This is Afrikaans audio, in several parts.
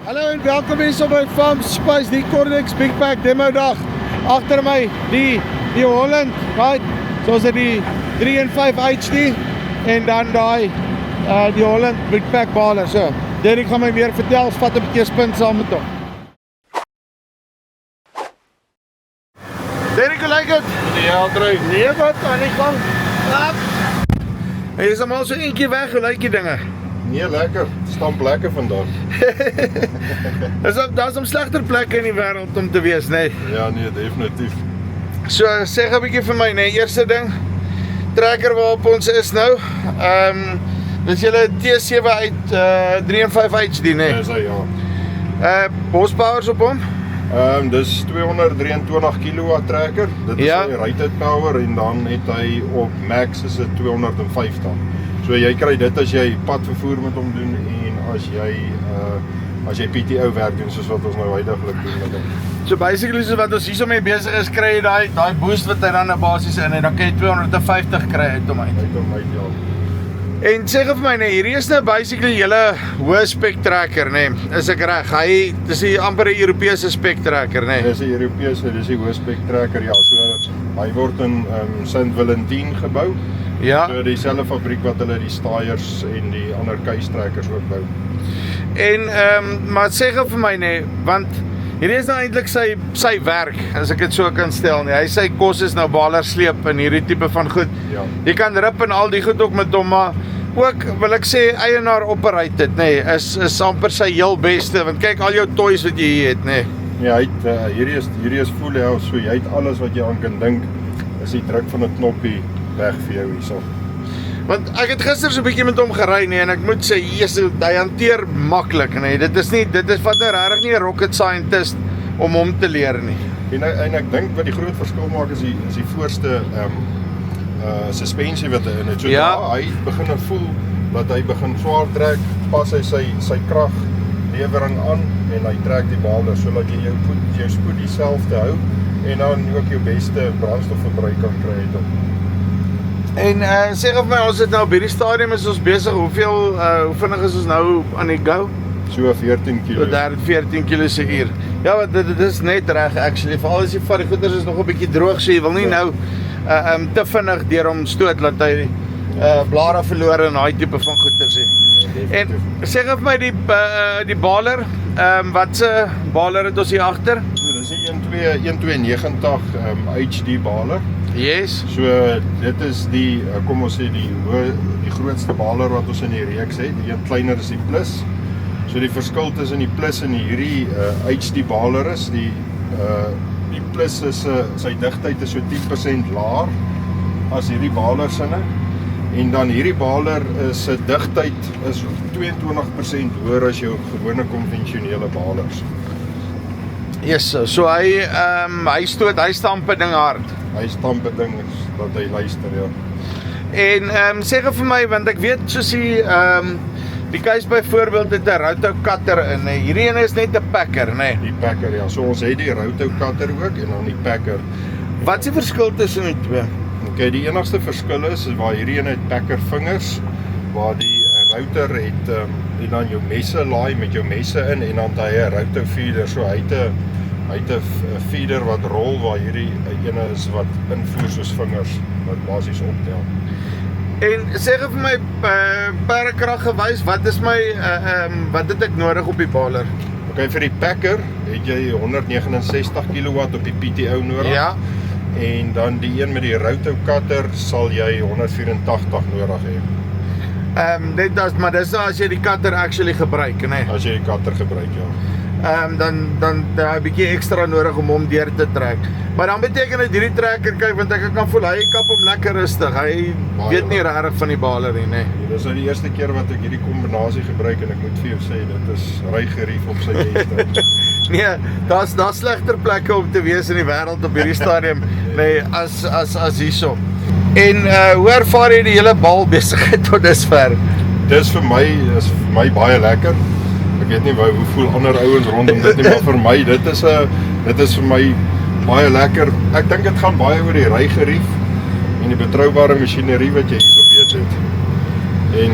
Hallo en welkom eens op my Farmspace, die Cornex Big Pack Demodag. Agter my die Holland, right? Soos die 315 HD en dan die Holland Big Pack baler. So, Derrick gaan my weer vertel, vat 'n bietjie spin saam met hom. Derrick, hoe lyk dit? Ja, drie. Nee, wat aan die gang. Hy is almal so eentjie weg, hoe lyk die dinge? Nee, lekker. Stamp lekker vandag. Daar's om slegter plekke in die wêreld om te wees, nee. Ja, nee, definitief. So, sê 'n bietjie vir my, nee, eerste ding, trekker waarop ons is nou, dis julle T7.315 HD, nee. Dis hy, ja. Horsepowers op hom? Dis 223 kW trekker. Dit is Ja. sy rated power en dan het hy op max is dit 250. So jy kry dit as jy padvervoer met hom doen en as jy PTO werk doen soos wat ons nou huidiglik doen met hom. So basically so wat ons hierso mee besig is, kry jy daai boost wat hy dan 'n basis in en dan kan jy 250 kry uit hom uit. En sê vir my, nee, hierdie is nou basically julle hoë spek trekker, nee. Is ek reg? Dis die amper 'n Europese spek trekker, nee. Dis 'n Europese, dis die hoë spek trekker, ja. So hy word in St. Valentin gebou. Ja. So dieselfde fabriek wat hulle die staaiers en die ander keistrekkers ook bou. En maar sê gou vir my, nee, want hierdie is nou eintlik sy werk, as ek dit so kan stel, nee. Hy sy kos is nou baler sleep en hierdie tipe van goed. Ja. Jy kan rip en al die goed ook met hom, maar ook wil ek sê eienaar operated, nee, is amper sy heel beste, want kyk al jou toys wat jy hier het, nee. Ja, hierdie is full house, so jy het alles wat jy aan kan dink, is die druk van 'n knoppie weg vir jou hierso. Want ek het gister so 'n bietjie met hom gery, nee, en ek moet sê, Jesus, hy hanteer maklik, nee. Dit is wat nou regtig nie 'n rocket scientist om hom te leer nie. En ek dink wat die groot verskil maak is die voorste suspensie wat hy in het. So Ja. Hy begin voel dat hy begin swaar trek, pas hy sy kraglewering aan en hy trek die baler sodat jy jou spoed dieselfde hou en dan ook jou beste brandstofverbruik kan kry uit hom. En sê gou vir my, ons het nou op hierdie stadium is ons besig, hoe vinnig is ons nou aan die go? So 14 kg. So 14 km/h. Ja, want dit is net reg actually, veral as die van die goeders is nog 'n bietjie droog, so jy wil nie nou te vinnig deur hom stoot dat hy blare verloor en daai tipe van goeders hê. En sê gou vir my die baler, watse baler het ons hier agter? So dis die 192 HD baler. Yes. So dit is die kom ons sê die grootste baler wat ons in die reeks het. Die een kleiner is die plus. So die verskil tussen die plus en hierdie HD baler is die plus is sy digtheid is so 10% laer as hierdie baler sinne. En dan hierdie baler is sy digtheid is 22% hoër as jou gewone konvensionele balers. Yes, so hy stamp 'n ding hard. Hy stamp 'n ding dat hy luister, ja. En sê gou vir my, want ek weet soos die case byvoorbeeld het 'n Roto cutter in, nee. Hierdie een is net 'n packer, nee. Die packer, ja. So ons het die Roto cutter ook en dan die packer. Wat is die verskil tussen die twee? Okay, die enigste verskil is waar hierdie een het packer vingers, waar die router het en dan jou messe laai met jou messe in en dan het hy 'n Roto feeder, so hy het 'n feeder wat rol waar hierdie ene is wat invoer soos vingers wat basies optel. En sê gou vir my per krag gewys, wat het ek nodig op die baler? Okay, vir die packer het jy 169 kW op die PTO nodig. Ja. En dan die een met die Roto cutter sal jy 184 nodig hê. Maar dis as jy die cutter actually gebruik, nee. As jy die cutter gebruik, ja. Dan 'n bietjie ekstra nodig om hom deur te trek. Maar dan beteken dit hierdie trekker, kyk, want ek kan voel hy kap hom lekker rustig. Hy weet nie regtig van die baler nie, nee. Dis nou die eerste keer wat ek hierdie kombinasie gebruik en ek moet vir jou sê dit is rygerief op sy beste. Nee, daar's slegter plekke om te wees in die wêreld op hierdie stadium, nee, as hierso. En hoe ervaar jy die hele bal besigheid tot dusver? Dis vir my baie lekker. Ek weet nie hoe voel ander ouens rondom dit nie, maar vir my dit is vir my baie lekker. Ek dink dit gaan baie oor die rygerief en die betroubare masjinerie wat jy hierso weet het. En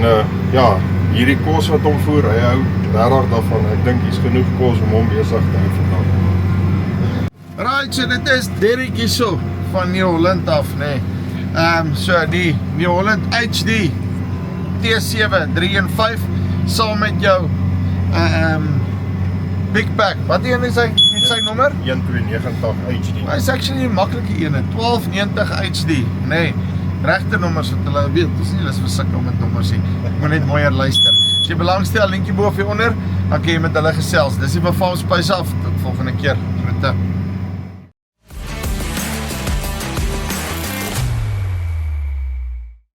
ja, hierdie kos wat hom voer, hy hou regtig daarvan. Ek dink hier's genoeg kos om hom besig te hou vandag. Right, so dit is Derrick hierso van New Holland af, nee. So die New Holland HD T7.315 saam met jou Big Pack. Wat is sy nommer? 1290 HD. Hy is actually 'n maklike ene, 1290 HD. Nee, regte nommers wat hulle weet. Dis nie hulle is versukkel met nommers nie. Ek moet net mooier luister. As jy belangstel, linkjie bo of hier onder, dan kan jy met hulle gesels. Dis die van Farmspace af. Tot volgende keer. Groete.